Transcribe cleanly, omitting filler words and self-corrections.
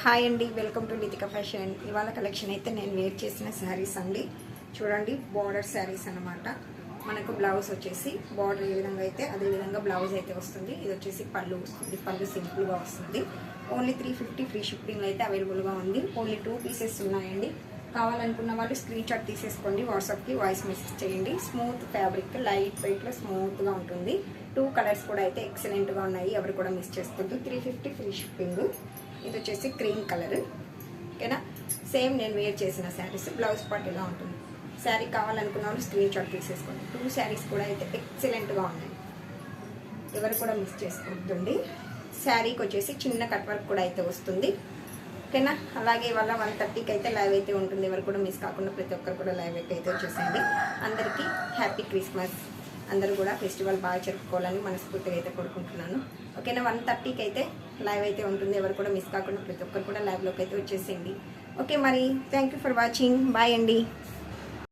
Hi అండి, welcome to Litika fashion. ఇవాళ collection అయితే నేను వేర్ చేసిన శారీస్ అండి. చూడండి, బార్డర్ శారీస్ అన్నమాట. మనకు బ్లౌజ్ వచ్చేసి బార్డర్ ఏ విధంగా అయితే అదే విధంగా బ్లౌజ్ అయితే వస్తుంది. ఇది వచ్చేసి పళ్ళు వస్తుంది. పళ్ళు సింపుల్గా వస్తుంది. ఓన్లీ 350 ఫ్రీ షిప్పింగ్ అయితే అవైలబుల్గా ఉంది. ఓన్లీ 2 పీసెస్ ఉన్నాయండి. కావాలనుకున్న వాళ్ళు స్క్రీన్ షాట్ తీసేసుకోండి, వాట్సాప్కి వాయిస్ మెసేజ్ చేయండి. స్మూత్ ఫ్యాబ్రిక్, లైట్ వెయిట్లో స్మూత్గా ఉంటుంది. 2 కలర్స్ కూడా అయితే ఎక్సలెంట్గా ఉన్నాయి. ఎవరు కూడా మిస్ చేసుకోవద్దు. 350 ఫ్రీ షిప్పింగ్. ఇది వచ్చేసి క్రీమ్ కలర్. ఓకేనా, సేమ్ నేను వేర్ చేసిన శారీస్. బ్లౌజ్ పార్ట్ ఇలా ఉంటుంది. శారీ కావాలనుకున్న వాళ్ళు స్క్రీన్ షాట్ తీసేసుకోండి. 2 శారీస్ కూడా అయితే ఎక్సలెంట్గా ఉన్నాయి. ఎవరు కూడా మిస్ చేసుకోవద్దండి. శారీకి వచ్చేసి చిన్న కట్ వర్క్ కూడా అయితే వస్తుంది. ఓకేనా, అలాగే ఇవాళ 1:30కి అయితే లైవ్ అయితే ఉంటుంది. ఎవరు కూడా మిస్ కాకుండా ప్రతి ఒక్కరు కూడా లైవ్ అయితే వచ్చేసేయండి. అందరికీ హ్యాపీ క్రిస్మస్. అందరూ కూడా ఫెస్టివల్ బాగా జరుపుకోవాలని మనస్ఫూర్తిగా అయితే కోరుకుంటున్నాను. ఓకేనా, 1:30కి అయితే లైవ్ అయితే ఉంటుంది. ఎవరు కూడా మిస్ కాకుండా ప్రతి ఒక్కరు కూడా లైవ్లోకి అయితే వచ్చేసేయండి. ఓకే, మరి thank you for watching. Bye అండి.